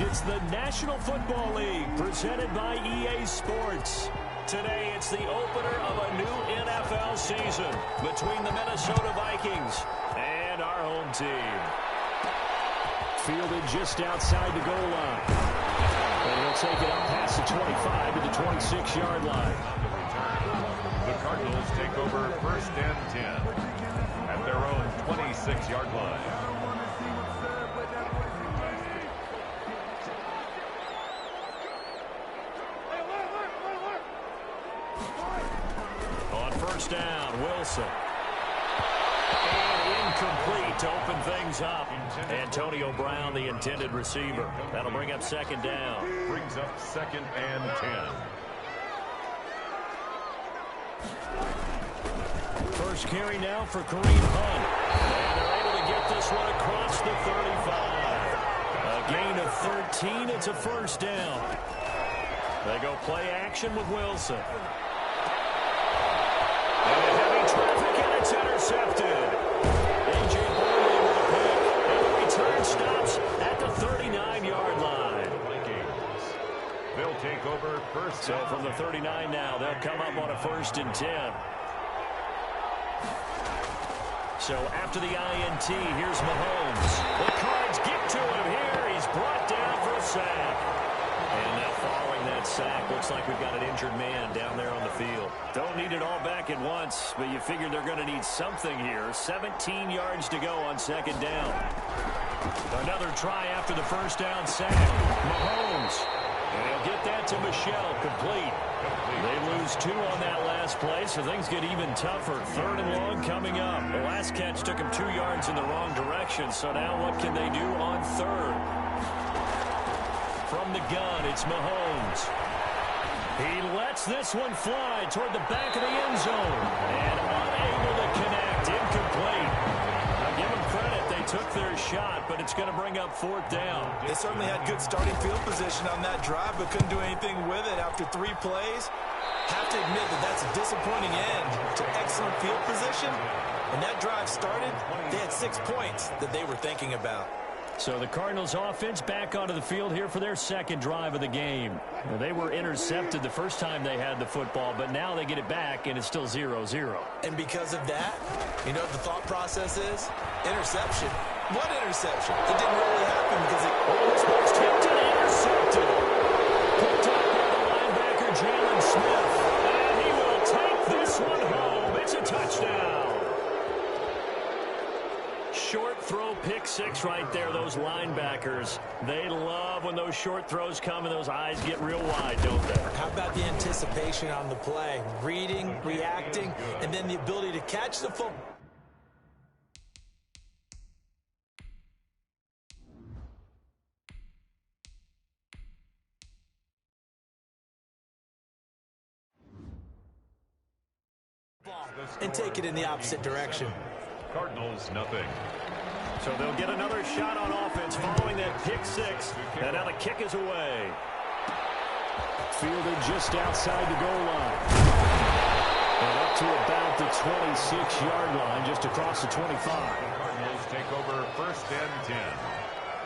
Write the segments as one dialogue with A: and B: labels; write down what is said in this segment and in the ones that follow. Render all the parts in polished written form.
A: It's the National Football League presented by EA Sports. Today, it's the opener of a new NFL season between the Minnesota Vikings and our home team. Fielded just outside the goal line. And he'll take it up past the 25 to the 26-yard line.
B: The Cardinals take over 1st and 10 at their own 26-yard line.
A: On 1st down, Wilson. And incomplete to open things up. Antonio Brown, the intended receiver. That'll bring up 2nd down.
B: Brings up 2nd and 10.
A: First carry now for Kareem Hunt. And they're able to get this one across the 35. A gain of 13. It's a 1st down. They go play action with Wilson. And heavy traffic, and it's intercepted. A.J. Boyd with a pick. And the return stops at the 39-yard line.
B: They'll take over 1st.
A: So from the 39 now, they'll come up on a 1st and 10. So after the INT, here's Mahomes. The Cards get to him here. He's brought down for a sack. And now following that sack, looks like we've got an injured man down there on the field. Don't need it all back at once, but you figure they're going to need something here. 17 yards to go on 2nd down. Another try after the 1st down sack. Mahomes. And he'll get that to Michel, complete. They lose 2 on that last play, so things get even tougher. 3rd and long coming up. The last catch took him 2 yards in the wrong direction, so now what can they do on 3rd? From the gun, it's Mahomes. He lets this one fly toward the back of the end zone. And unable to connect, incomplete. Now give them credit, they took their shot, but it's going to bring up 4th down.
C: They certainly had good starting field position on that drive, but couldn't do anything with it after 3 plays. Have to admit that that's a disappointing end to excellent field position. When that drive started, they had 6 points that they were thinking about.
A: So the Cardinals offense back onto the field here for their 2nd drive of the game. Well, they were intercepted the first time they had the football, but now they get it back, and it's still 0-0.
C: And because of that, you know what the thought process is? Interception. What interception? It didn't really happen because it
A: almost tipped and intercepted. Picked up by the linebacker, Jalen Smith. And he will take this one home. It's a touchdown. Short throw, pick 6 right there, those linebackers. They love when those short throws come and those eyes get real wide, don't they?
C: How about the anticipation on the play? Reading, reacting, and then the ability to catch the football. And take it in the opposite direction.
B: Cardinals, nothing.
A: So they'll get another shot on offense following that pick 6. And now the kick is away. Fielded just outside the goal line. And up to about the 26-yard line, just across the 25.
B: Cardinals take over 1st and 10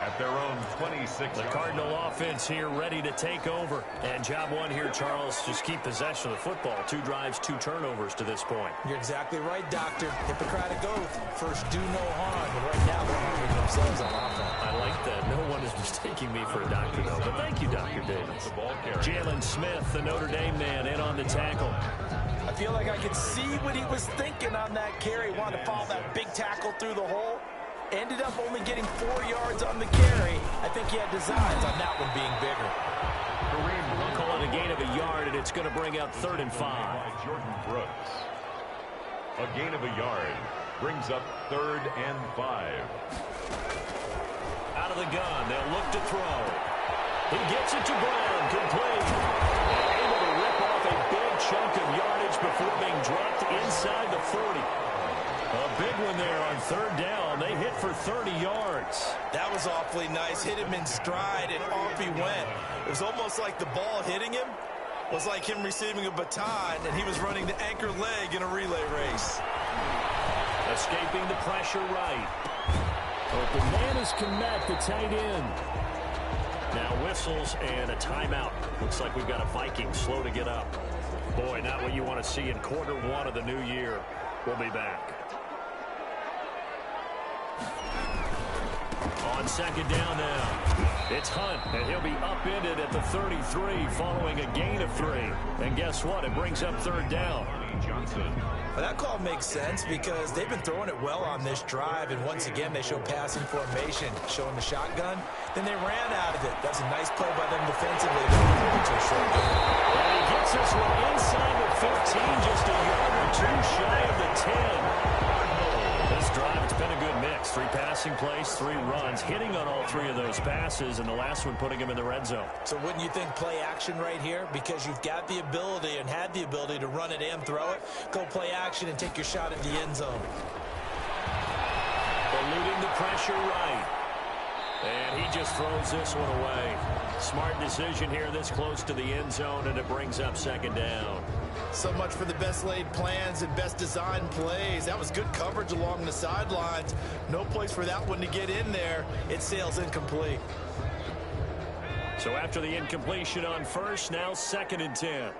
B: at their own 26.
A: The Cardinal offense here ready to take over. And job one here, Charles, just keep possession of the football. 2 drives, 2 turnovers to this point.
C: You're exactly right, Doctor. Hippocratic oath. First, do no harm. But right now, they're harming themselves on offense.
A: I like that. No one is mistaking me for a doctor, though. But thank you, Dr. Davis. Jalen Smith, the Notre Dame man, in on the tackle.
C: I feel like I could see what he was thinking on that carry. Wanted to follow that big tackle through the hole. Ended up only getting 4 yards on the carry. I think he had designs on that one being bigger.
A: We'll call it a gain of a yard, and it's going to bring up 3rd and 5.
B: Jordan Brooks. A gain of a yard brings up 3rd and 5.
A: Out of the gun, they'll look to throw. He gets it to Brown, complete. And able to rip off a big chunk of yardage before being dropped inside the 40. A big one there on 3rd down. They hit for 30 yards.
C: That was awfully nice. Hit him in stride, and off he went. It was almost like the ball hitting him was like him receiving a baton, and he was running the anchor leg in a relay race.
A: Escaping the pressure right. Open man is Komet, the tight end. Now whistles and a timeout. Looks like we've got a Viking slow to get up. Boy, not what you want to see in quarter one of the new year. We'll be back. On second down now. It's Hunt, and he'll be upended at the 33 following a gain of 3. And guess what? It brings up third down.
C: Well, that call makes sense because they've been throwing it well on this drive, and once again they show passing formation, showing the shotgun. Then they ran out of it. That's a nice play by them defensively.
A: And he gets this one inside the 15, just a yard or 2 shy of the 10. This drive, it's been a good mix. 3 passing plays, 3 runs, hitting on all 3 of those passes, and the last one putting him in the red zone.
C: So wouldn't you think play action right here? Because you've got the ability and had the ability to run it and throw it. Go play action and take your shot at the end zone.
A: Eluding the pressure right. And he just throws this one away. Smart decision here this close to the end zone, and it brings up second down.
C: So much for the best laid plans and best designed plays. That was good coverage along the sidelines. No place for that one to get in there. It sails incomplete.
A: So after the incompletion on first, now 2nd and 10.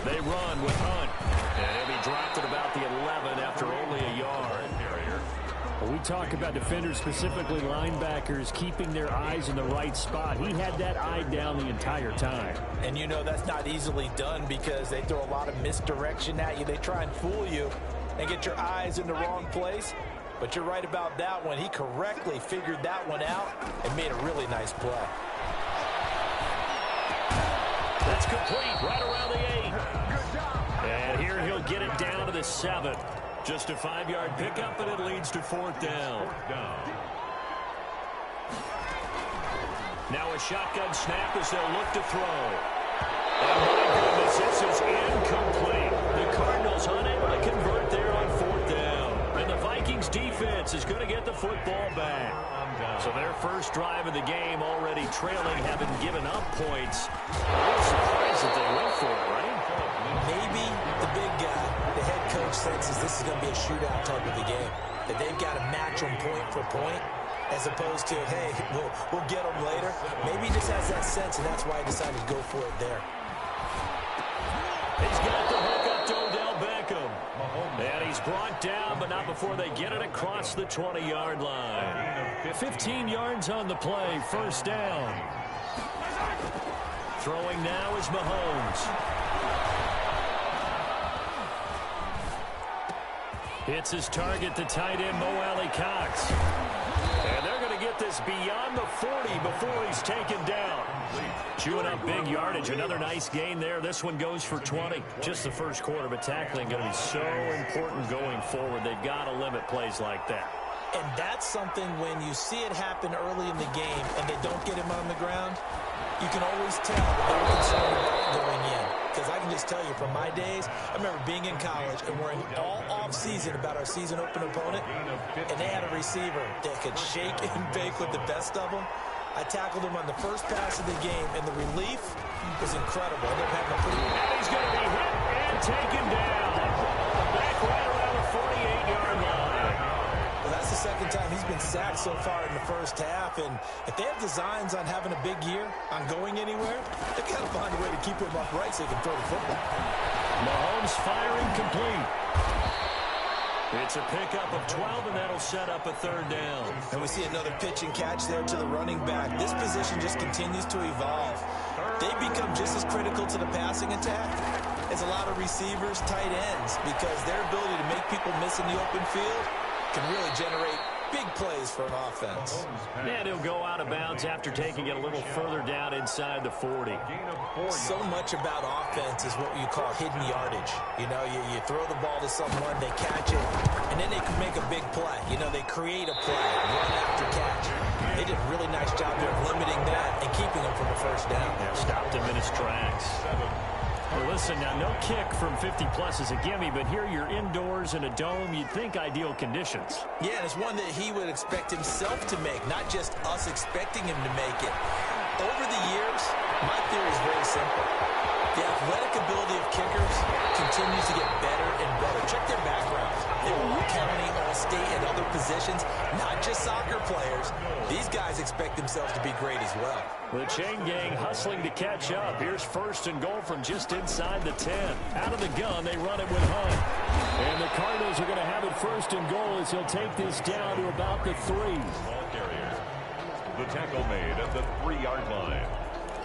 A: They run with Hunt. And he'll be dropped at about the 11 after only a yard.
D: We talk about defenders, specifically linebackers, keeping their eyes in the right spot. He had that eye down the entire time.
C: And you know that's not easily done because they throw a lot of misdirection at you. They try and fool you and get your eyes in the wrong place. But you're right about that one. He correctly figured that one out and made a really nice play.
A: That's complete right around the 8. And here he'll get it down to the 7. Just a 5-yard pickup, and it leads to 4th down. Now a shotgun snap as they'll look to throw. And my goodness, this is incomplete. The Cardinals unable to convert there on 4th down. And the Vikings defense is going to get the football back. So their first drive of the game already trailing, having given up points. A little surprised that they went for it, right?
C: Maybe the big guy, the head coach, senses this is going to be a shootout type of a game. That they've got to match them point for point, as opposed to, hey, we'll get them later. Maybe he just has that sense, and that's why he decided to go for it there.
A: He's got the hook up to Odell Beckham. And he's brought down, but not before they get it across the 20-yard line. 15 yards on the play, 1st down. Throwing now is Mahomes. Hits his target, the tight end, Mo Alley Cox. And they're going to get this beyond the 40 before he's taken down. Chewing up big yardage. Another nice gain there. This one goes for 20. Just the first quarter, but tackling going to be so important going forward. They've got to limit plays like that.
C: And that's something when you see it happen early in the game and they don't get him on the ground, you can always tell that they're concerned about going in. Because I can just tell you from my days, I remember being in college and worrying all off-season about our season open opponent, and they had a receiver that could shake and bake with the best of them. I tackled him on the first pass of the game, and the relief was incredible. Ended up having a pretty...
A: And he's going to be hit and taken down. Back right around the 48-yard line.
C: Well, that's the second time he's been sacked so far in the first half, and if they have designs on having a big year, on going anywhere, they've got to find a way to keep him upright so he can throw the football.
A: Mahomes firing complete. It's a pickup of 12, and that'll set up a 3rd down.
C: And we see another pitch and catch there to the running back. This position just continues to evolve. They become just as critical to the passing attack as a lot of receivers, tight ends, because their ability to make people miss in the open field can really generate big plays for an offense.
A: And he'll go out of bounds after taking it a little further down inside the 40.
C: So much about offense is what you call hidden yardage. You know, you throw the ball to someone, they catch it, and then they can make a big play. You know, they create a play, run after catch. They did a really nice job there of limiting that and keeping him from a 1st down.
A: Yeah, stopped him in his tracks. Well, listen, now no kick from 50-plus is a gimme, but here you're indoors in a dome. You'd think ideal conditions.
C: Yeah, and it's one that he would expect himself to make, not just us expecting him to make it. Over the years, my theory is very simple. The athletic ability of kickers continues to get better and better. Check their backgrounds. They were County, All-State, and other field positions, not just soccer players. These guys expect themselves to be great as well.
D: The chain gang hustling to catch up. Here's first and goal from just inside the 10. Out of the gun, they run it with Hunt. And the Cardinals are going to have it first and goal as he'll take this down to about the 3.
B: Ball carrier. The tackle made at the 3-yard line.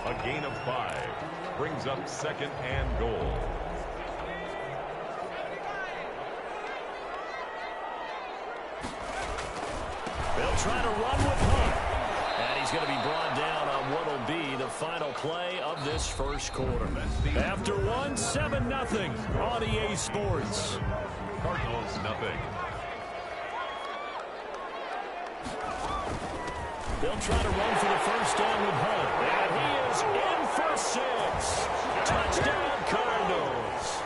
B: A gain of 5. Brings up second and goal.
D: They'll try to run with Hunt. And he's going to be brought down on what will be the final play of this first quarter. After 1, 7-0 on EA Sports.
B: Cardinals nothing.
D: They'll try to run for the first down with Hunt. And he is in for 6. Touchdown Cardinals.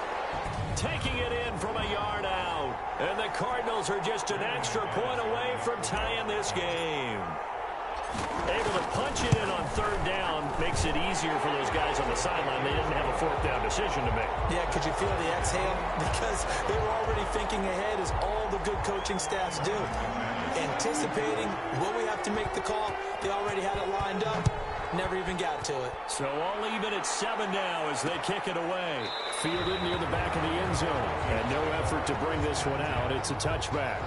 D: Taking it in from a yard out. And the Cardinals are just an extra point away from tying this game. Able to punch it in on third down makes it easier for those guys on the sideline. They didn't have a fourth down decision to make.
C: Yeah, could you feel the exhale? Because they were already thinking ahead, as all the good coaching staffs do. Anticipating, will we have to make the call? They already had it lined up. Never even got to it.
D: So all even at 7 now as they kick it away. Fielded near the back of the end zone. And no effort to bring this one out. It's a touchback.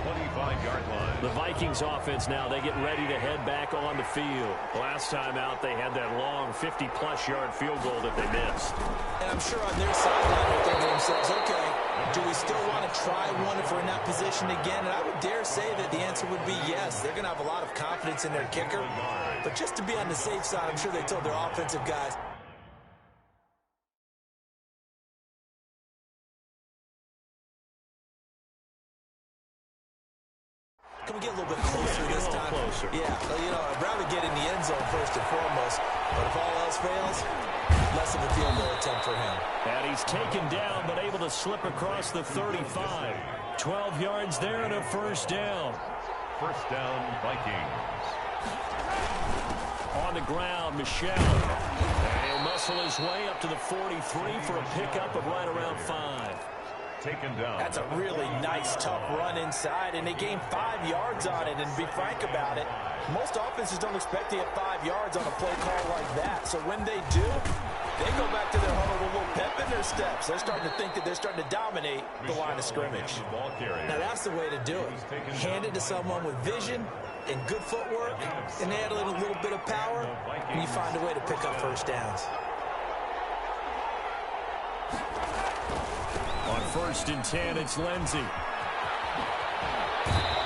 B: 25-yard line.
D: The Vikings offense now, they get ready to head back on the field. Last time out, they had that long 50-plus yard field goal that they missed.
C: And I'm sure on their sideline they're thinking to themselves, okay, do we still want to try one if we're in that position again? And I would dare say that the answer would be yes. They're going to have a lot of confidence in their kicker. But just to be on the safe side, I'm sure they told their offensive guys, can we get a little bit closer this time?
D: Closer.
C: Yeah, you know, I'd rather get in the end zone first and foremost. But if all else fails, less of a field goal attempt for him.
D: And he's taken down, but able to slip across the 35. 12 yards there and a first down.
B: First down, Vikings.
D: On the ground, Michelle. And he'll muscle his way up to the 43 for a pickup of right around 5.
B: Taken down.
C: That's a really nice, tough run inside, and they gained 5 yards on it. And to be frank about it, most offenses don't expect to get 5 yards on a play call like that. So when they do, they go back to their huddle with a little pep in their steps. They're starting to think that they're starting to dominate the line of scrimmage. Now that's the way to do it. Hand it to someone with vision and good footwork, and add a little bit of power, and you find a way to pick up first downs.
D: On first and 10, it's Lindsey.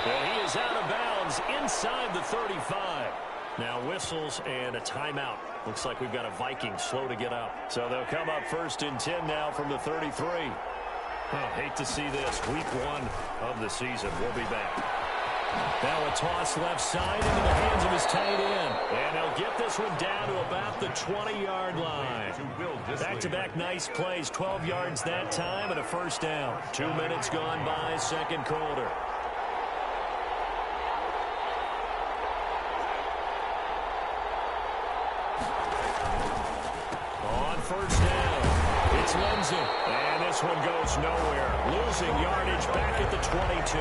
D: And he is out of bounds inside the 35. Now whistles and a timeout. Looks like we've got a Viking slow to get up. So they'll come up first and 10 now from the 33. Hate to see this. Week 1 of the season. We'll be back. Now a toss left side into the hands of his tight end. And he'll get this one down to about the 20-yard line. Back-to-back nice plays. 12 yards that time and a first down. 2 minutes gone by, second quarter. On first down, it's Lindsey. And this one goes nowhere. Losing yardage back at the 22.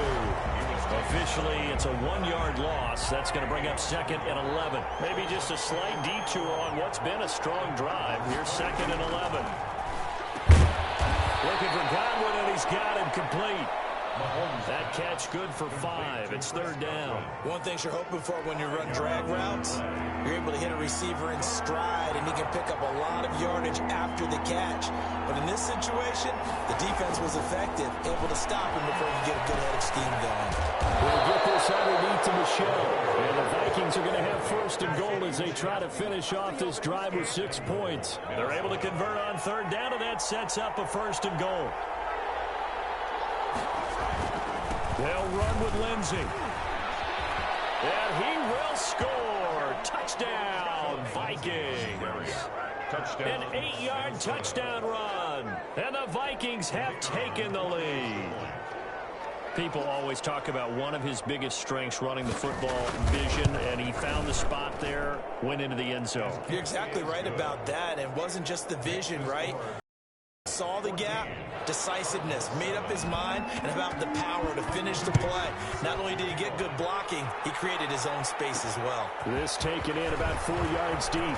D: Officially, it's a 1-yard loss. That's going to bring up second and 11. Maybe just a slight detour on what's been a strong drive. Here's second and 11. Looking for Godwin, and he's got him complete. That catch good for 5. It's third down.
C: One thing you're hoping for when you run drag routes, you're able to hit a receiver in stride, and he can pick up a lot of yardage after the catch. But in this situation, the defense was effective, able to stop him before he could get a good head of steam going.
D: We'll get this underneath to Michelle. And the Vikings are going to have first and goal as they try to finish off this drive with 6 points. They're able to convert on third down, and that sets up a first and goal. They'll run with Lindsey. And he will score. Touchdown, Vikings.
B: Touchdown.
D: An 8-yard touchdown run. And the Vikings have taken the lead. People always talk about one of his biggest strengths running the football, vision, and he found the spot there, went into the end zone.
C: You're exactly right about that. It wasn't just the vision, right? saw the gap, decisiveness, made up his mind, and about the power to finish the play. Not only did he get good blocking, he created his own space as well.
D: This taken in about 4 yards deep. And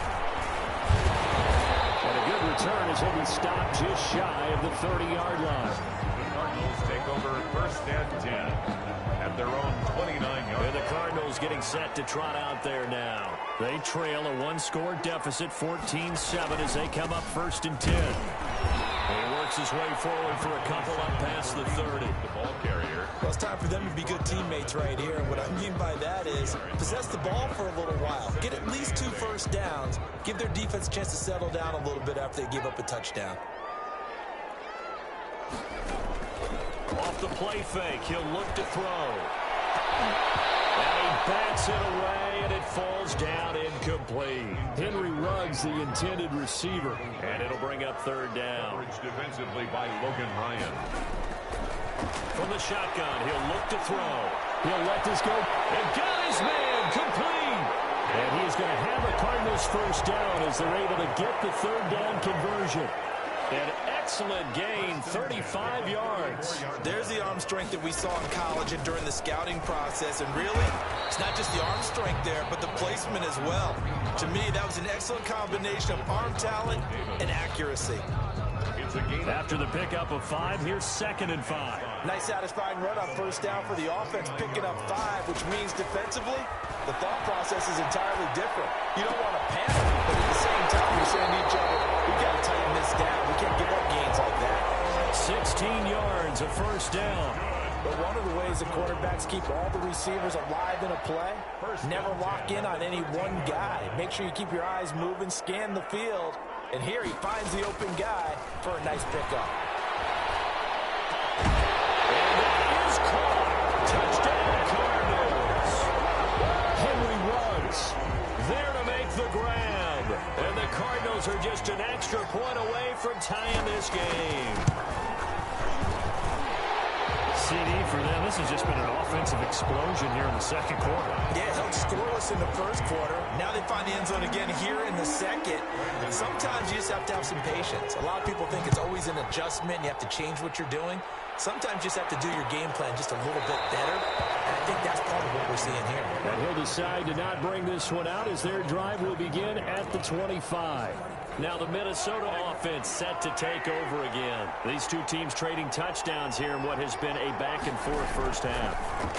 D: a good return as he'll be stopped just shy of the 30-yard line.
B: The Cardinals take over first and 10 at their own 29-yard.
A: And the Cardinals getting set to trot out there now. They trail a one-score deficit, 14-7, as they come up first and 10. He works his way forward for a couple up past the 30.
B: The ball carrier.
C: Well, it's time for them to be good teammates right here. And what I mean by that is possess the ball for a little while. Get at least 2 first downs. Give their defense a chance to settle down a little bit after they give up a touchdown.
A: Off the play fake, he'll look to throw. And he bats it away, and it falls down incomplete. Henry Ruggs, the intended receiver, and it'll bring up third down.
B: Coverage defensively by Logan Ryan.
A: From the shotgun, he'll look to throw. He'll let this go, and got his man complete. And he's going to have the Cardinals first down as they're able to get the third down conversion. An excellent gain, 35 yards.
C: There's the arm strength that we saw in college and during the scouting process. And really, it's not just the arm strength there, but the placement as well. To me, that was an excellent combination of arm talent and accuracy.
A: After the pickup of 5, here's 2nd and 5.
C: Nice satisfying run on first down for the offense, picking up 5, which means defensively, the thought process is entirely different. You don't want to panic, but at the same time, you're saying to each other, we got to tighten this down. We can't give up gains like that.
A: 16 yards, a first down.
C: But one of the ways the quarterbacks keep all the receivers alive in a play, never lock in on any one guy. Make sure you keep your eyes moving, scan the field. And here he finds the open guy for a nice pickup.
A: And that is caught. Touchdown Cardinals. Henry Ruggs there to make the grab. And the Cardinals are just an extra point away from tying this game. CD for them. This has just been an offensive explosion here in the second quarter.
C: Yeah, held scoreless in the first quarter. Now they find the end zone again here in the second. Sometimes you just have to have some patience. A lot of people think it's always an adjustment. You have to change what you're doing. Sometimes you just have to do your game plan just a little bit better. And I think that's part of what we're seeing here.
A: And he'll decide to not bring this one out as their drive will begin at the 25. Now the Minnesota offense set to take over again. These two teams trading touchdowns here in what has been a back-and-forth first half.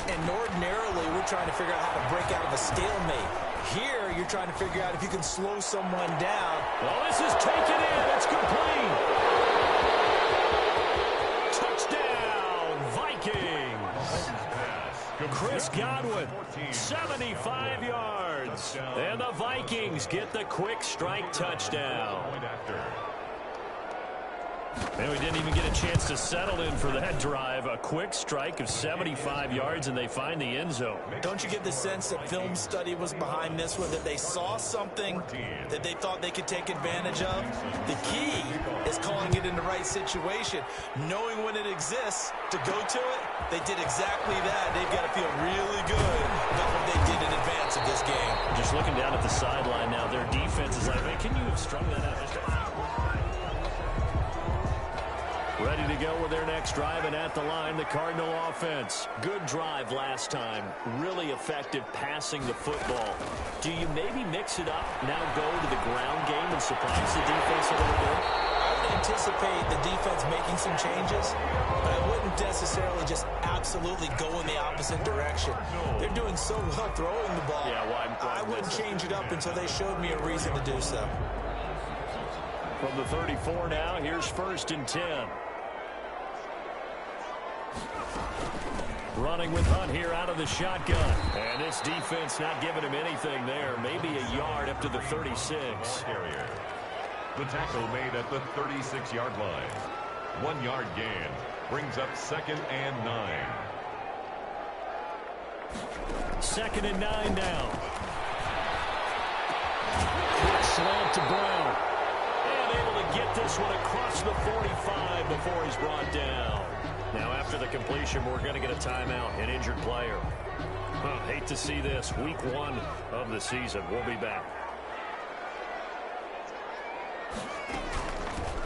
C: And ordinarily, we're trying to figure out how to break out of a stalemate. Here, you're trying to figure out if you can slow someone down.
A: Well, this is taken in. It's complete. Touchdown, Vikings. Chris Godwin, 75 yards. And the Vikings get the quick strike touchdown. And we didn't even get a chance to settle in for that drive. A quick strike of 75 yards, and they find the end zone.
C: Don't you get the sense that film study was behind this one, that they saw something that they thought they could take advantage of? The key is calling it in the right situation. Knowing when it exists to go to it, they did exactly that. They've got to feel really good about what they did in advance of this game.
A: Just looking down at the sideline now, their defense is like, man, can you have strung that out? Ready to go with their next drive, and at the line, the Cardinal offense. Good drive last time. Really effective passing the football. Do you maybe mix it up, now go to the ground game and surprise the defense a little bit?
C: I would anticipate the defense making some changes, but I wouldn't necessarily just absolutely go in the opposite direction. They're doing so well throwing the ball.
A: Yeah,
C: I wouldn't change it up until they showed me a reason to do so.
A: From the 34 now, here's 1st and 10. Running with Hunt here out of the shotgun. And this defense not giving him anything there. Maybe a yard up to the 36.
B: The tackle made at the 36-yard line. 1 yard gain brings up 2nd and 9.
A: 2nd and 9 now. Quick slant to Brown. And able to get this one across the 45 before he's brought down. Now after the completion, we're going to get a timeout, an injured player. Hate to see this. Week 1 of the season. We'll be back.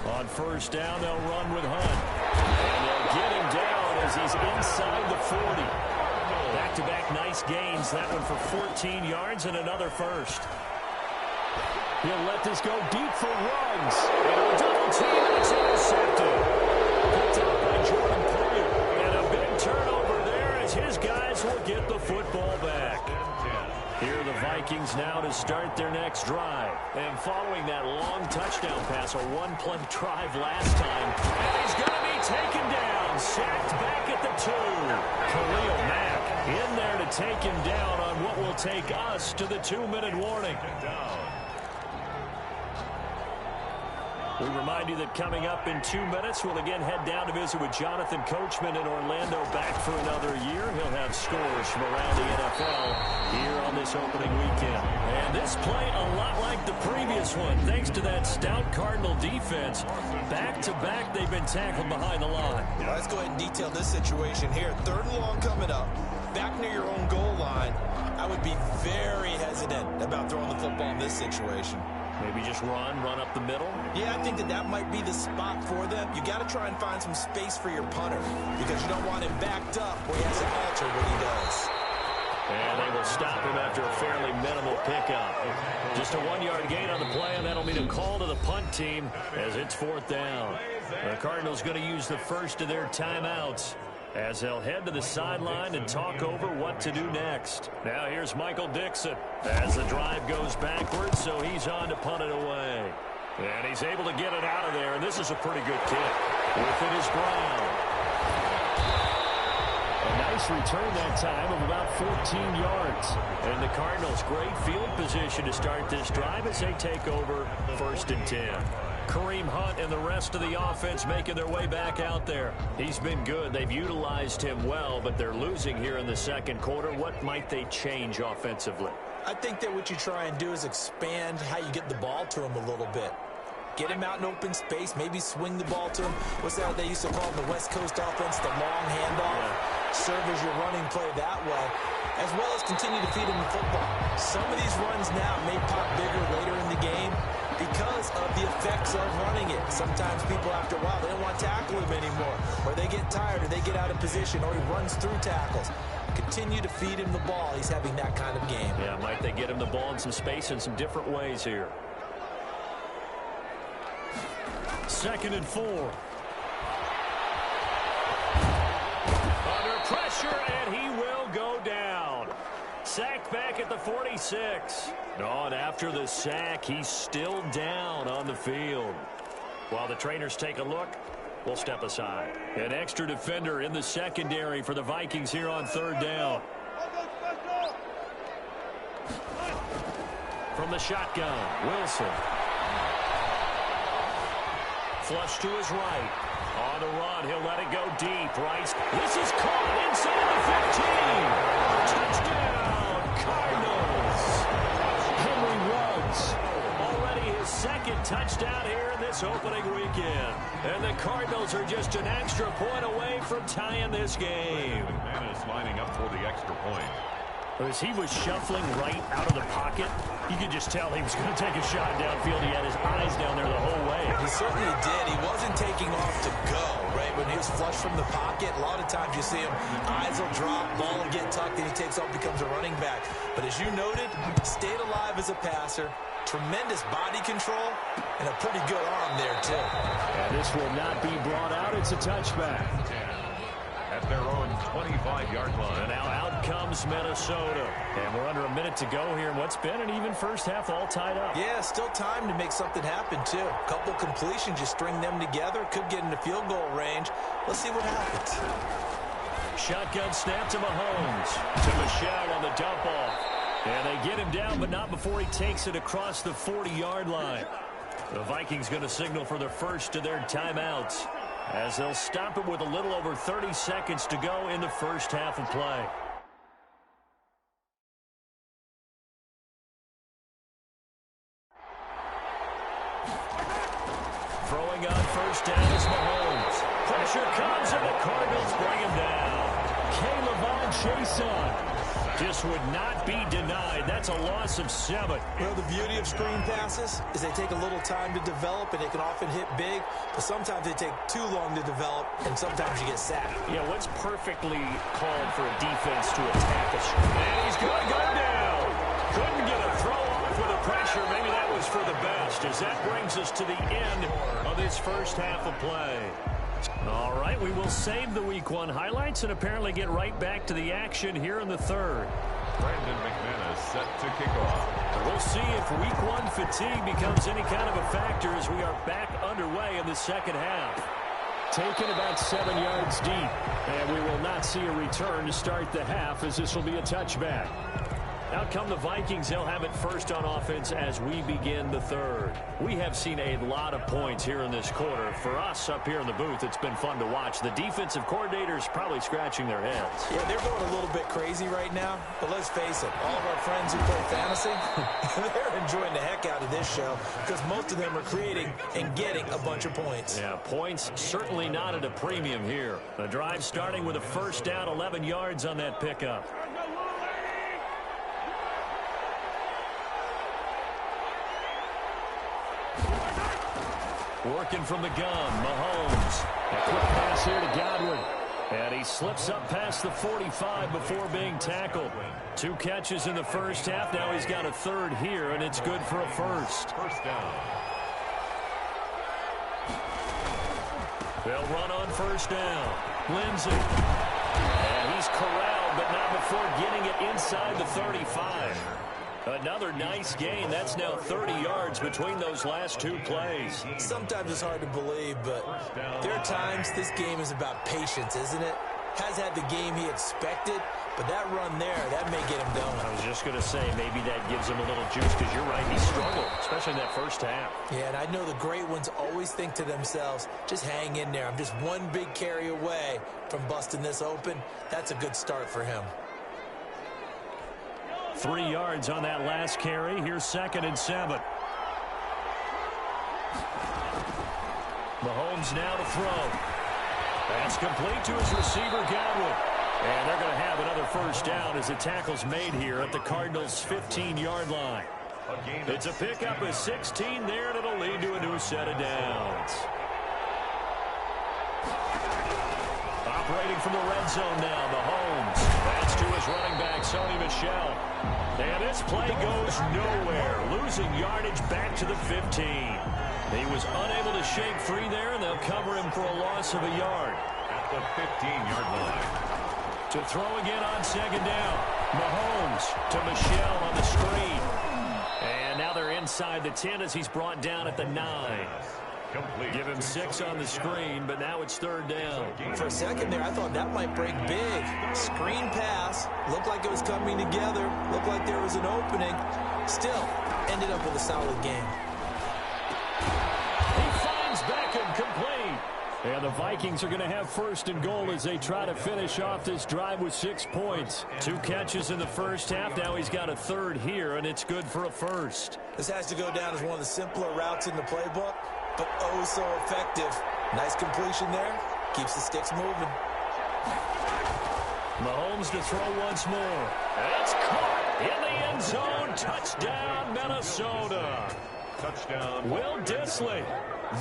A: On
D: on first down. They'll run with Hunt. And they'll get him down as he's inside the 40. Back-to-back nice gains. That one for 14 yards and another first. He'll let this go deep for runs. And a double team, and it's intercepted. Picked up by Jordan Poyer. And a big turnover there as his guys will get the football back. Here are the Vikings now to start their next drive. And following that long touchdown pass, a one-play drive last time. And he's going to be taken down. Sacked back at the 2. Khalil Mack in there to take him down on what will take us to the 2-minute warning. We remind you that coming up in 2 minutes, we'll again head down to visit with Jonathan Coachman in Orlando, back for another year. He'll have scores from around the NFL here on this opening weekend. And this play a lot like the previous one, thanks to that stout Cardinal defense. Back-to-back, they've been tackled behind the line.
C: Let's go ahead and detail this situation here. 3rd and long coming up, back near your own goal line. I would be very hesitant about throwing the football in this situation.
D: Maybe just run up the middle?
C: Yeah, I think that might be the spot for them. You got to try and find some space for your punter because you don't want him backed up where he has to alter what he does.
D: And they will stop him after a fairly minimal pickup. Just a 1-yard gain on the play, and that'll mean a call to the punt team as it's 4th down. The Cardinals going to use the first of their timeouts as they'll head to the sideline and talk over what to do next. Now here's Michael Dixon as the drive goes backwards, so he's on to punt it away. And he's able to get it out of there, and this is a pretty good kick. With it is Brown. A nice return that time of about 14 yards. And the Cardinals, great field position to start this drive as they take over 1st and 10. Kareem Hunt and the rest of the offense making their way back out there. He's been good. They've utilized him well, but they're losing here in the 2nd quarter. What might they change offensively?
C: I think that what you try and do is expand how you get the ball to him a little bit. Get him out in open space, maybe swing the ball to him. What's that they used to call in the West Coast offense, the long handoff? Yeah. Serve as your running play that way, as well as continue to feed him the football. Some of these runs now may pop bigger later in the game because of the effects of running it. Sometimes people, after a while, they don't want to tackle him anymore, or they get tired, or they get out of position, or he runs through tackles. Continue to feed him the ball. He's having that kind of game.
D: Yeah, might they get him the ball in some space in some different ways here. 2nd and 4. Under pressure, and he will go down. Sacked back at the 46. Oh, and after the sack, he's still down on the field. While the trainers take a look, we'll step aside. An extra defender in the secondary for the Vikings here on 3rd down. From the shotgun, Wilson. Flush to his right. On the run, he'll let it go deep. Rice, this is caught inside the 15. Touchdown, Cardinals. Henry Ruggs. Already his 2nd touchdown here in this opening weekend. And the Cardinals are just an extra point away from tying this game.
B: Man is lining up for the extra point.
D: As he was shuffling right out of the pocket, you could just tell he was going to take a shot downfield. He had his eyes down there the whole way.
C: He certainly did. He wasn't taking off to go, right? When he was flush from the pocket, a lot of times you see him, eyes will drop, ball will get tucked, and he takes off, becomes a running back. But as you noted, stayed alive as a passer, tremendous body control, and a pretty good arm there, too.
D: And this will not be brought out. It's a touchback.
B: At their own 25-yard line.
D: And now out comes Minnesota. And we're under a minute to go here in what's been an even first half, all tied up.
C: Yeah, still time to make something happen, too. A couple completions, you string them together, could get into field goal range. Let's see what happens.
D: Shotgun snap to Mahomes. To Michelle on the dump off. And they get him down, but not before he takes it across the 40-yard line. The Vikings going to signal for the first of their timeouts, as they'll stop it with a little over 30 seconds to go in the first half of play. Throwing on first down is Mahomes. Pressure comes, and the Cardinals bring him down. K'Lavon Chaisson. just would not be denied. That's a loss of 7.
C: Well, the beauty of screen passes is they take a little time to develop, and they can often hit big, but sometimes they take too long to develop, and sometimes you get sacked.
D: Yeah, what's perfectly called for a defense to attack a screen? And he's going to go down. Couldn't get a throw off with the pressure. Maybe that was for the best, as that brings us to the end of this first half of play. All right, we will save the Week 1 highlights and apparently get right back to the action here in the third.
B: Brandon McManus set to kick off.
D: We'll see if Week 1 fatigue becomes any kind of a factor as we are back underway in the second half. Taken about 7 yards deep, and we will not see a return to start the half as this will be a touchback. Out come the Vikings. They'll have it first on offense as we begin the third. We have seen a lot of points here in this quarter. For us up here in the booth, it's been fun to watch. The defensive coordinators probably scratching their heads.
C: Yeah, they're going a little bit crazy right now, but let's face it, all of our friends who play fantasy, they're enjoying the heck out of this show because most of them are creating and getting a bunch of points.
D: Yeah, points certainly not at a premium here. The drive starting with a first down, 11 yards on that pickup. Working from the gun, Mahomes. A quick pass here to Godwin. And he slips up past the 45 before being tackled. 2 catches in the first half. Now he's got a third here, and it's good for a first.
B: First down.
D: They'll run on first down. Lindsay. And he's corralled, but not before getting it inside the 35. Another nice gain. That's now 30 yards between those last 2 plays.
C: Sometimes it's hard to believe, but there are times this game is about patience, isn't it? Has had the game he expected, but that run there, that may get him going.
D: I was just going to say, maybe that gives him a little juice because you're right, he struggled, especially in that first half.
C: Yeah, and I know the great ones always think to themselves, just hang in there. I'm just one big carry away from busting this open. That's a good start for him.
D: 3 yards on that last carry. Here's 2nd and 7. Mahomes now to throw. That's complete to his receiver, Godwin. And they're going to have another first down as the tackle's made here at the Cardinals' 15-yard line. It's a pickup of 16 there, and it'll lead to a new set of downs. Operating from the red zone now, Mahomes. That's to his running back, Sony Michel. And this play goes nowhere, losing yardage back to the 15. He was unable to shake free there, and they'll cover him for a loss of a yard.
B: At the 15-yard line.
D: To throw again on 2nd down. Mahomes to Michel on the screen. And now they're inside the 10 as he's brought down at the 9.
B: Complete.
D: Give him 6 on the screen, but now it's 3rd down.
C: For a second there, I thought that might break big. Screen pass. Looked like it was coming together. Looked like there was an opening. Still, ended up with a solid game.
D: He finds Beckham complete. And the Vikings are going to have 1st and goal as they try to finish off this drive with 6 points. 2 catches in the first half. Now he's got a third here, and it's good for a first.
C: This has to go down as one of the simpler routes in the playbook, but oh so effective. Nice completion there. Keeps the sticks moving.
D: Mahomes to throw once more. It's caught in the end zone. Touchdown, Minnesota.
B: Touchdown.
D: Will Dissly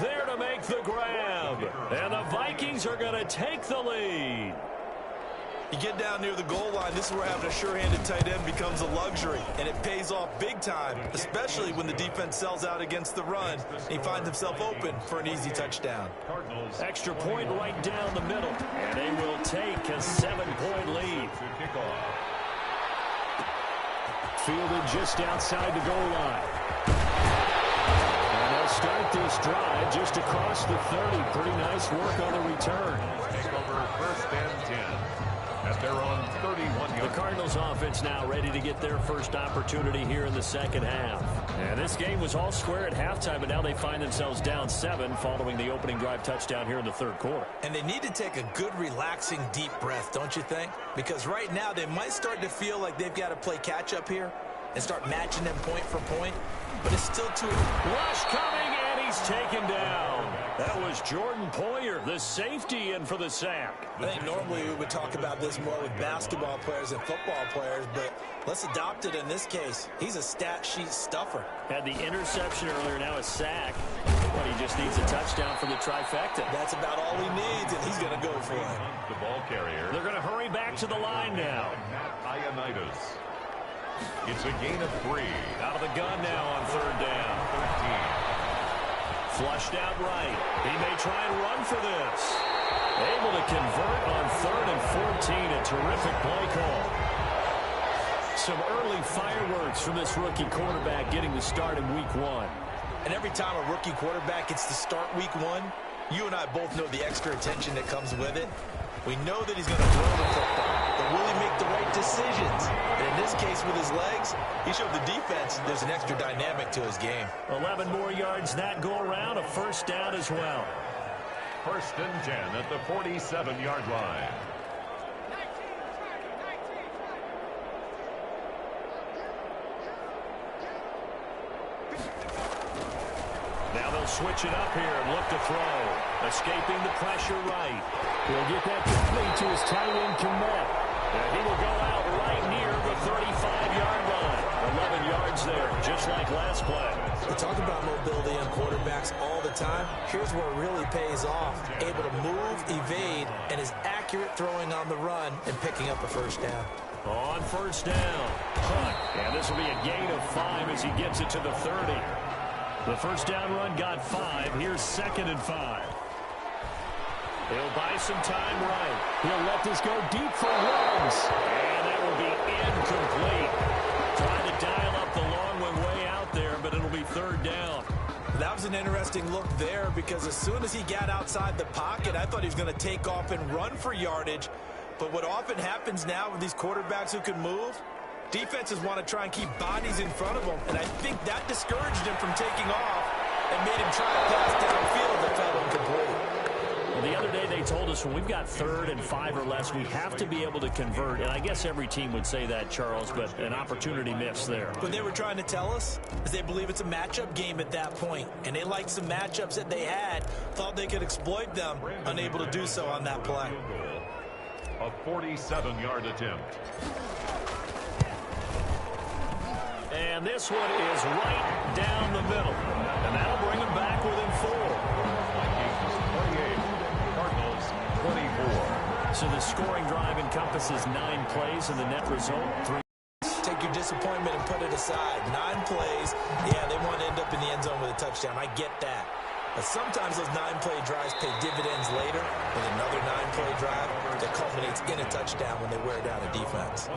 D: there to make the grab. And the Vikings are going to take the lead.
C: You get down near the goal line, this is where having a sure-handed tight end becomes a luxury, and it pays off big time, especially when the defense sells out against the run, and he finds himself open for an easy touchdown.
B: Cardinals.
D: Extra point right down the middle, and they will take a 7-point lead. Fielded just outside the goal line. And they'll start this drive just across the 30. Pretty nice work on the return.
B: Take over 1st and 10. As they're on 31 yards.
D: The Cardinals offense now ready to get their first opportunity here in the second half. And this game was all square at halftime, but now they find themselves down 7 following the opening drive touchdown here in the 3rd quarter.
C: And they need to take a good, relaxing, deep breath, don't you think? Because right now they might start to feel like they've got to play catch-up here and start matching them point for point. But it's still too...
D: Rush coming, and he he's taken down. That was Jordan Poyer, the safety, in for the sack.
C: I think normally we would talk about this more with basketball players and football players, but let's adopt it in this case. He's a stat sheet stuffer.
D: Had the interception earlier, now a sack. But he just needs a touchdown for the trifecta.
C: That's about all he needs, and he's going to go for it.
B: The ball carrier.
D: They're going to hurry back to the line now.
B: Ioannidis. It's a gain of 3.
D: Out of the gun now on third down.
B: 13.
D: Flushed out right. He may try and run for this. Able to convert on 3rd and 14. A terrific play call. Some early fireworks from this rookie quarterback getting the start in week 1.
C: And every time a rookie quarterback gets to start week 1, you and I both know the extra attention that comes with it. We know that he's going to throw the football, but will he make the right decisions? And in this case, with his legs, he showed the defense there's an extra dynamic to his game.
D: 11 more yards that go around, a first down as well.
B: 1st and 10 at the 47-yard line.
D: Now they'll switch it up here and look to throw. Escaping the pressure right. He'll get that complete to his tight end, Komet. And he will go out right near the 35-yard line. 11 yards there, just like last play.
C: We talk about mobility on quarterbacks all the time. Here's where it really pays off. Able to move, evade, and is accurate throwing on the run and picking up a first down.
D: On first down, punt. And this will be a gain of 5 as he gets it to the 30. The first down run got 5. Here's 2nd and 5. He'll buy some time right. He'll let this go deep for runs. And that will be incomplete. Trying to dial up the long one way out there, but it'll be 3rd down.
C: That was an interesting look there because as soon as he got outside the pocket, I thought he was going to take off and run for yardage. But what often happens now with these quarterbacks who can move, defenses want to try and keep bodies in front of them, and I think that discouraged him from taking off and made him try to pass downfield that fell incomplete.
D: Well, the other day they told us when we've got 3rd and 5 or less, we have to be able to convert, and I guess every team would say that, Charles, but an opportunity missed there.
C: What they were trying to tell us is they believe it's a matchup game at that point, and they liked some matchups that they had, thought they could exploit them, unable to do so on that play.
B: A 47-yard attempt.
D: And this one is right down the middle. And that'll bring him back within 4.
B: Vikings 28, Cardinals 24.
D: So the scoring drive encompasses 9 plays, and the net result, 3.
C: Take your disappointment and put it aside. 9 plays, yeah, they want to end up in the end zone with a touchdown. I get that. But sometimes those 9-play drives pay dividends later with another 9-play drive that culminates in a touchdown when they wear down a defense.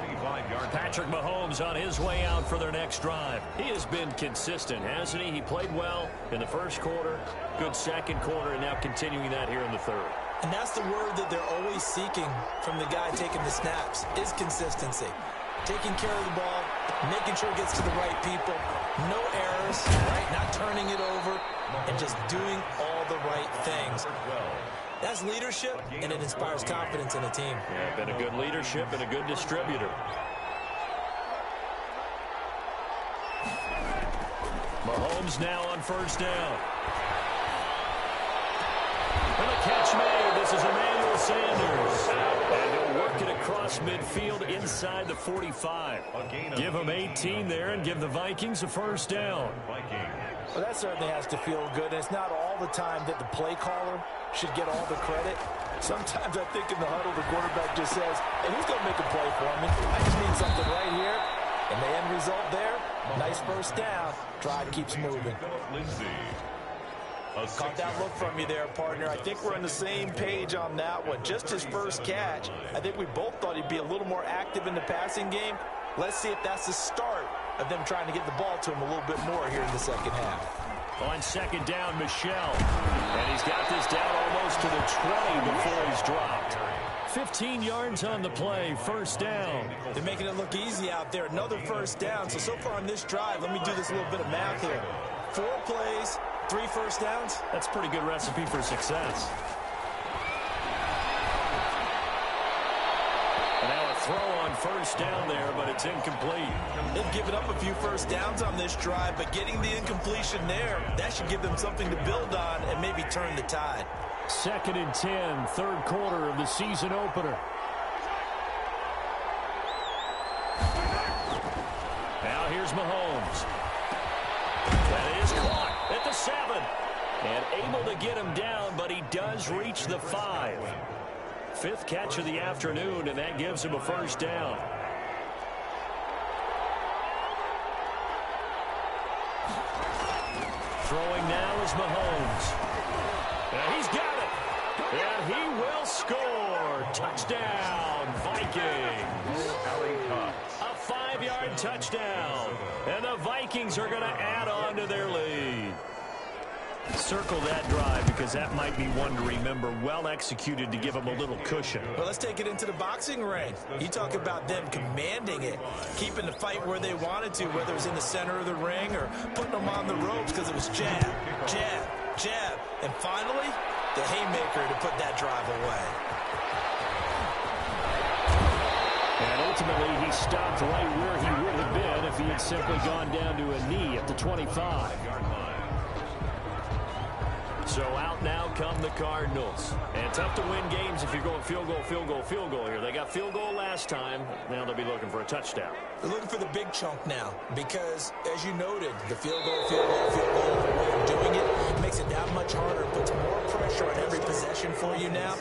D: Patrick Mahomes on his way out for their next drive. He has been consistent, hasn't he? He played well in the first quarter, good second quarter, and now continuing that here in the 3rd.
C: And that's the word that they're always seeking from the guy taking the snaps, is consistency. Taking care of the ball, making sure it gets to the right people, no errors, right? Not turning it over, and just doing all the right things. That's leadership, and it inspires confidence in a team.
D: Yeah, been a good leadership and a good distributor. Mahomes now on first down. And a catch made. This is Emmanuel Sanders. And he'll work it across midfield inside the 45. Give him 18 there and give the Vikings a first down.
C: Well, that certainly has to feel good. And it's not all the time that the play caller should get all the credit. Sometimes I think in the huddle, the quarterback just says, hey, who's going to make a play for me? I just need something right here. And the end result there, nice first down. Drive keeps moving. Caught that look from you there, partner. I think we're on the same page on that one. Just his first catch. I think we both thought he'd be a little more active in the passing game. Let's see if that's the start of them trying to get the ball to him a little bit more here in the second half.
D: On second down, Michelle. And he's got this down almost to the 20 before he's dropped. 15 yards on the play, first down.
C: They're making it look easy out there. Another first down. So far on this drive, let me do this little bit of math here. 4 plays, 3 first downs.
D: That's a pretty good recipe for success. And now a throw on first down there, but it's incomplete.
C: They've given up a few first downs on this drive, but getting the incompletion there, that should give them something to build on and maybe turn the tide.
D: 2nd and 10, third quarter of the season opener. Now here's Mahomes. That is caught at the 7. And able to get him down, but he does reach the 5. 5th catch of the afternoon, and that gives him a first down. Throwing now is Mahomes. And he's got it. And he will score. Touchdown, Vikings. A 5-yard touchdown. And the Vikings are going to add on to their lead. Circle that drive because that might be one to remember. Well executed to give them a little cushion.
C: Well, let's take it into the boxing ring. You talk about them commanding it, keeping the fight where they wanted to, whether it was in the center of the ring or putting them on the ropes because it was jab, jab, jab. And finally, the haymaker to put that drive away.
D: And ultimately, he stopped right where he would have been if he had simply gone down to a knee at the 25. So out now come the Cardinals. And tough to win games if you're going field goal, field goal, field goal here. They got field goal last time. Now they'll be looking for a touchdown.
C: They're looking for the big chunk now because, as you noted, the field goal, field goal, field goal, the way of doing it makes it that much harder. It puts more pressure on every possession for you now.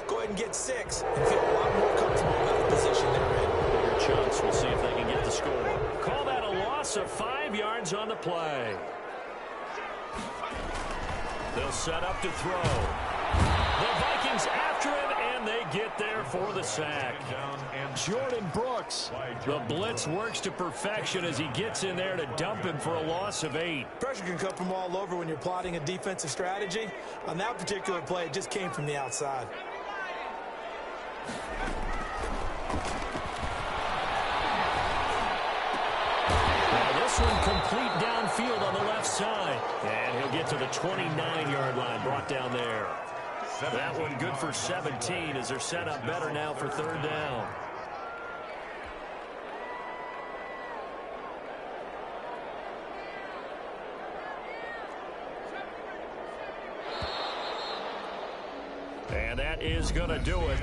C: Go ahead and get 6 and feel a lot more comfortable with the position they're in.
D: Bigger chunks. We'll see if they can get the score. Call that a loss of 5 yards on the play. They'll set up to throw. The Vikings after him, and they get there for the sack. Jordan Brooks. The blitz works to perfection as he gets in there to dump him for a loss of 8.
C: Pressure can come from all over when you're plotting a defensive strategy. On that particular play, it just came from the outside.
D: This one complete downfield on the left side. And he'll get to the 29-yard line, brought down there. That one good for 17 as they're set up better now for 3rd down. And that is going to do it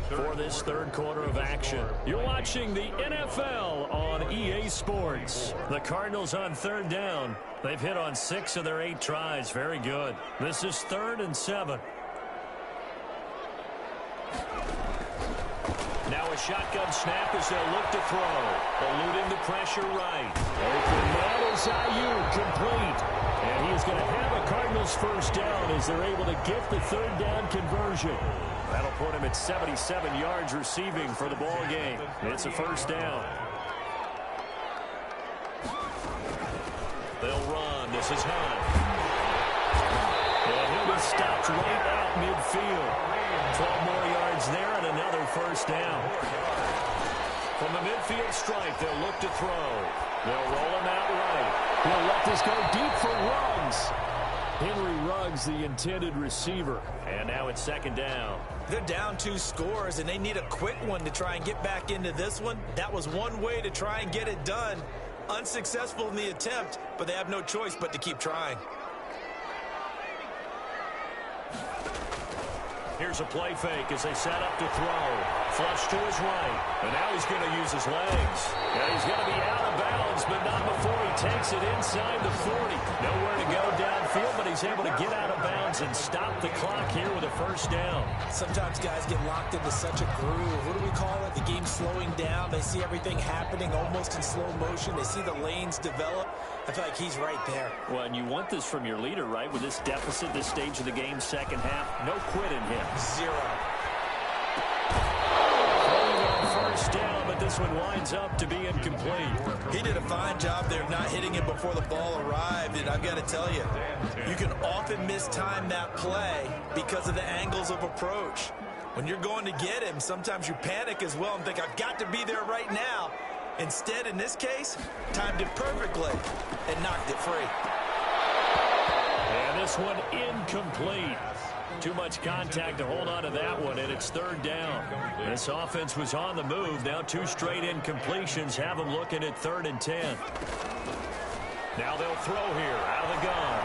D: for this 3rd quarter of action. You're watching the NFL on EA Sports. The Cardinals on 3rd down. They've hit on 6 of their 8 tries. Very good. This is 3rd and 7. Now a shotgun snap as they'll look to throw. Eluding the pressure right. Open man is Ayuk, complete. And he is going to have a Cardinals first down as they're able to get the 3rd down conversion. That'll put him at 77 yards receiving for the ball game. It's a first down. They'll run. This is Hunt. And he'll be stopped right at midfield. 12 more yards there and another first down. From the midfield stripe, they'll look to throw. They'll roll him out right. He'll let this go deep for Ruggs. Henry Ruggs, the intended receiver. And now it's 2nd down.
C: They're down 2 scores, and they need a quick one to try and get back into this one. That was one way to try and get it done. Unsuccessful in the attempt, but they have no choice but to keep trying.
D: Here's a play fake as they set up to throw. Flush to his right. And now he's going to use his legs. And he's going to be out of bounds, but not before he takes it inside the 40. Nowhere to go downfield, but he's able to get out of bounds and stop the clock here with a first down.
C: Sometimes guys get locked into such a groove. What do we call it? The game's slowing down. They see everything happening almost in slow motion. They see the lanes develop. I feel like he's right there.
D: Well, and you want this from your leader, right? With this deficit, this stage of the game, second half, no quit in him.
C: 0.
D: First down, but this one winds up to be incomplete.
C: He did a fine job there of not hitting it before the ball arrived, and I've got to tell you, you can often mistime that play because of the angles of approach. When you're going to get him, sometimes you panic as well and think, I've got to be there right now. Instead, in this case, timed it perfectly and knocked it free.
D: And this one incomplete. Too much contact to hold on to that one, and it's third down. This offense was on the move. Now 2 straight incompletions have them looking at 3rd and 10. Now they'll throw here out of the gun.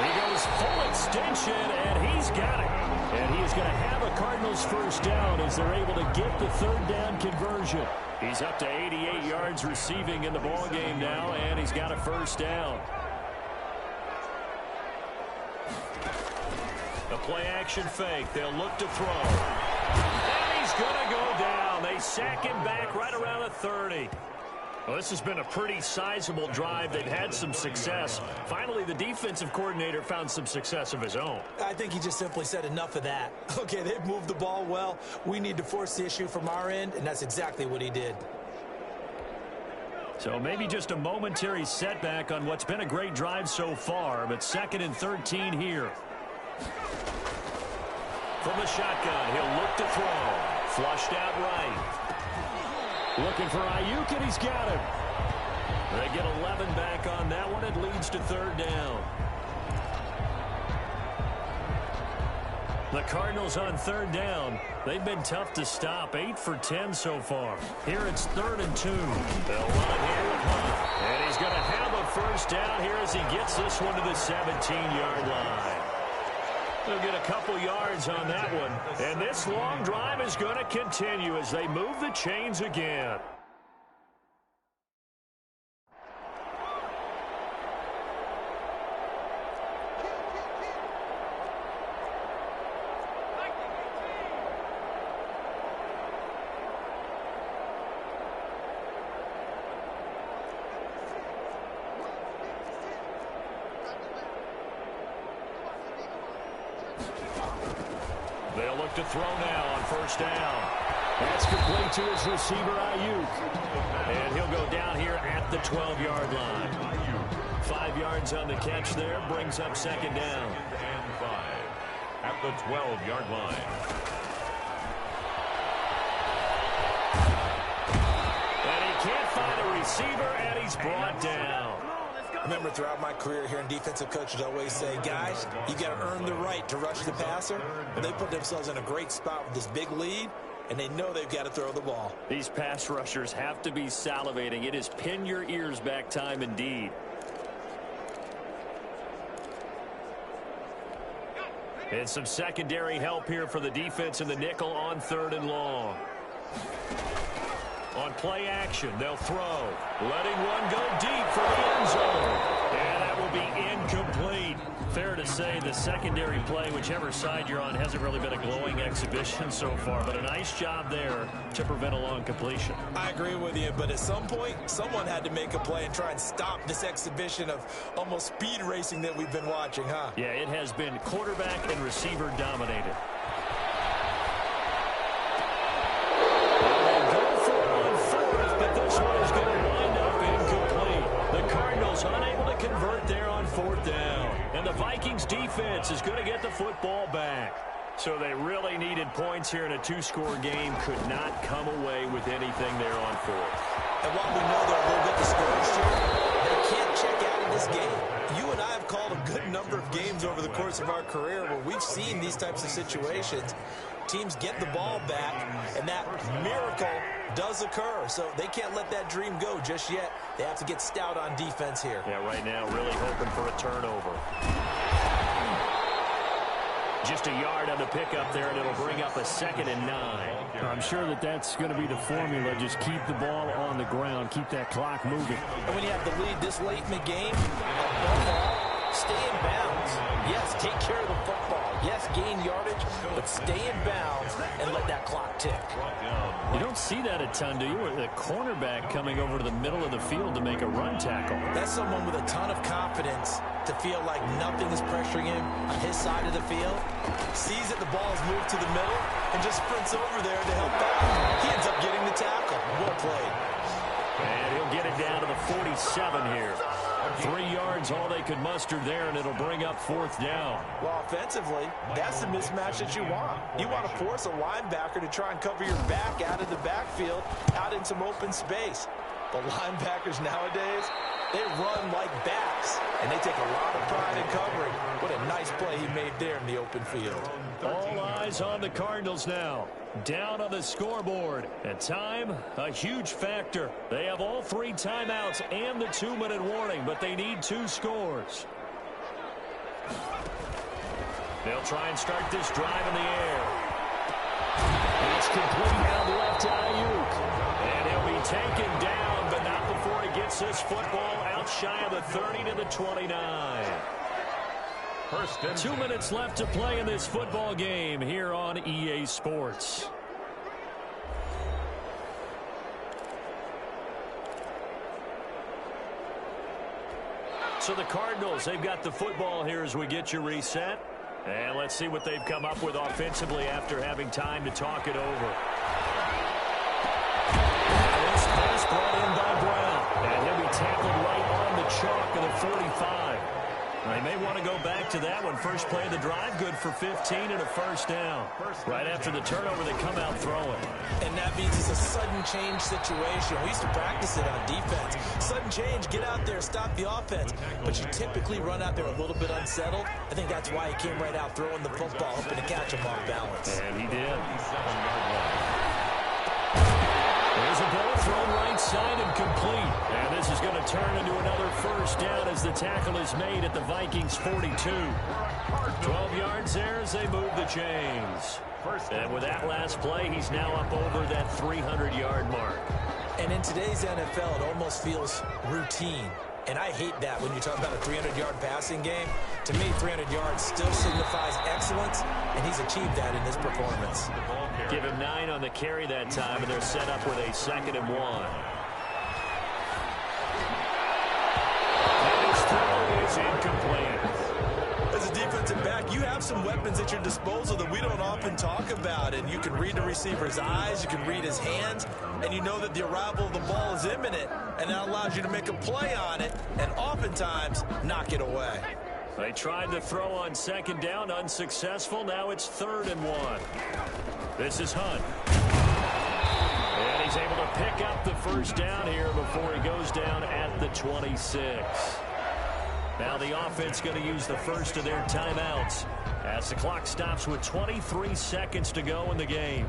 D: He goes full extension, and he's got it. And he is going to have a Cardinals first down as they're able to get the 3rd down conversion. He's up to 88 yards receiving in the ballgame now, and he's got a first down. The play-action fake. They'll look to throw. And he's going to go down. They sack him back right around the 30. Well, this has been a pretty sizable drive. They've had some success. Finally, the defensive coordinator found some success of his own.
C: I think he just simply said enough of that. Okay, they've moved the ball well. We need to force the issue from our end, and that's exactly what he did.
D: So maybe just a momentary setback on what's been a great drive so far, but 2nd and 13 here. From the shotgun, he'll look to throw. Flushed out right. Looking for Ayuk, and he's got him. They get 11 back on that one. It leads to 3rd down. The Cardinals on 3rd down. They've been tough to stop. 8 for 10 so far. Here it's 3rd and 2. They'll run here with Hunt. And he's going to have a first down here as he gets this one to the 17-yard line. They'll get a couple yards on that one. And this long drive is going to continue as they move the chains again. They'll look to throw now on first down. That's complete to his receiver, Ayuk. And he'll go down here at the 12-yard line. 5 yards on the catch there, brings up 2nd down.
B: And 5 at the 12-yard line.
D: And he can't find a receiver, and he's brought down.
C: I remember throughout my career hearing defensive coaches always say, guys, you got to earn the right to rush the passer. Well, they put themselves in a great spot with this big lead, and they know they've got to throw the ball.
D: These pass rushers have to be salivating. It is pin your ears back time indeed. And some secondary help here for the defense in the nickel on 3rd and long. On play action, they'll throw. Letting one go deep for the end zone. And that will be incomplete. Fair to say the secondary play, whichever side you're on, hasn't really been a glowing exhibition so far. But a nice job there to prevent a long completion.
C: I agree with you, but at some point, someone had to make a play and try and stop this exhibition of almost speed racing that we've been watching, huh?
D: Yeah, it has been quarterback and receiver dominated. Unable to convert there on 4th down. And the Vikings defense is going to get the football back. So they really needed points here in a 2-score game. Could not come away with anything there on 4th.
C: And while we know they're a little bit discouraged here, they can't check out of this game. You and I have called a good number of games over the course of our career where we've seen these types of situations. Teams get the ball back, and that miracle does occur. So they can't let that dream go just yet. They have to get stout on defense here.
D: Yeah, right now really hoping for a turnover. Just a yard on the pickup there, and it'll bring up a 2nd and 9.
E: I'm sure that that's going to be the formula. Just keep the ball on the ground. Keep that clock moving.
C: And when you have the lead this late in the game, above all, stay in bounds. Yes, take care of the football. Yes, gain yardage, but stay in bounds and let that clock tick.
D: You don't see that a ton, do you? The cornerback coming over to the middle of the field to make a run tackle.
C: That's someone with a ton of confidence to feel like nothing is pressuring him on his side of the field. Sees that the ball is moved to the middle and just sprints over there to help out. He ends up getting the tackle. Well played.
D: And he'll get it down to the 47 here. 3 yards, all they could muster there, and it'll bring up 4th down.
C: Well, offensively, that's the mismatch that you want. You want to force a linebacker to try and cover your back out of the backfield, out in some open space. But linebackers nowadays, They run like backs, and they take a lot of pride in covering. What a nice play he made there in the open field.
D: All eyes on the Cardinals now. Down on the scoreboard. And time, a huge factor. They have all 3 timeouts and the 2-minute warning, but they need 2 scores. They'll try and start this drive in the air. It's complete out left to Ayuk. And he'll be taken down, but not before he gets this football out shy of the 30 to the 29. 2 minutes left to play in this football game here on EA Sports. So the Cardinals, they've got the football here as we get you reset. And let's see what they've come up with offensively after having time to talk it over. And this pass brought in by Brown. And he'll be tackled right on the chalk of the 45. They may want to go back to that one. First play of the drive, good for 15 and a first down. Right after the turnover, they come out throwing.
C: And that means it's a sudden change situation. We used to practice it on defense. Sudden change, get out there, stop the offense. But you typically run out there a little bit unsettled. I think that's why he came right out throwing the football, hoping to catch him off balance.
D: And he did. There's a ball thrown right side and complete. And this is going to turn into another first down as the tackle is made at the Vikings 42. 12 yards there as they move the chains. And with that last play, he's now up over that 300-yard mark.
C: And in today's NFL, it almost feels routine. And I hate that when you talk about a 300-yard passing game. To me, 300 yards still signifies excellence, and he's achieved that in this performance.
D: Give him 9 on the carry that time, and they're set up with a 2nd and 1. And his throw is incomplete.
C: As a defensive back, you have some weapons at your disposal that we don't often talk about. And you can read the receiver's eyes, you can read his hands, and you know that the arrival of the ball is imminent, and that allows you to make a play on it and oftentimes knock it away.
D: They tried to throw on 2nd down, unsuccessful. Now it's 3rd and 1. This is Hunt. And he's able to pick up the first down here before he goes down at the 26. Now the offense going to use the first of their timeouts as the clock stops with 23 seconds to go in the game.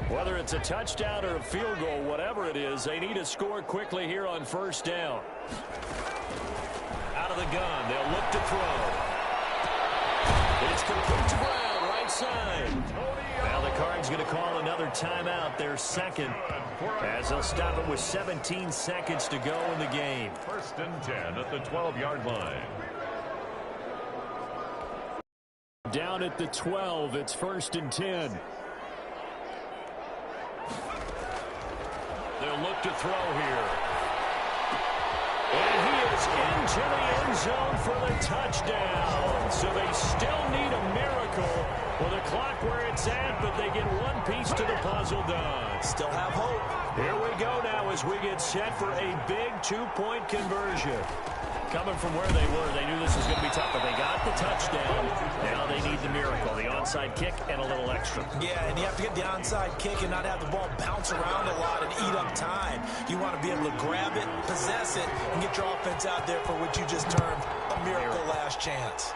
D: Whether it's a touchdown or a field goal, whatever it is, they need to score quickly here on first down. Out of the gun, they'll look to throw. It's complete to Brown, right side. Now the Cards going to call another timeout, their 2nd, as they'll stop it with 17 seconds to go in the game.
B: 1st and 10 at the 12-yard line.
E: Down at the 12, it's 1st and 10.
D: They'll look to throw here. And he is into the end zone for the touchdown. So they still need a miracle with a clock where it's at, but they get one piece to the puzzle done.
C: Still have hope.
D: Here we go now as we get set for a big 2-point conversion. Coming from where they were, they knew this was going to be tough, but they got the touchdown. Now they need the miracle, the onside kick and a little extra.
C: Yeah, and you have to get the onside kick and not have the ball bounce around a lot and eat up time. You want to be able to grab it, possess it, and get your offense out there for what you just termed a miracle last chance.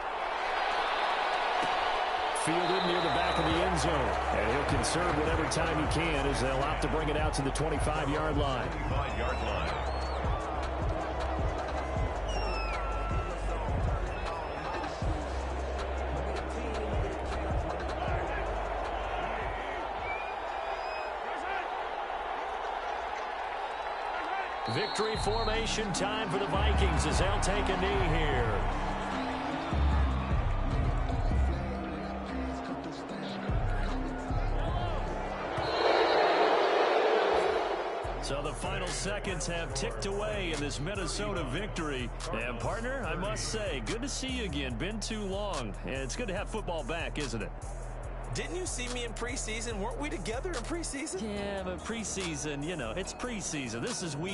E: Fielded near the back of the end zone. And he'll conserve whatever time he can as they'll opt to bring it out to the 25-yard line.
B: 25-yard line.
D: Victory formation time for the Vikings as they'll take a knee here. So the final seconds have ticked away in this Minnesota victory. And, partner, I must say, good to see you again. Been too long. And it's good to have football back, isn't it?
C: Didn't you see me in preseason? Weren't we together in preseason?
D: Yeah, but preseason, you know, it's preseason. This is week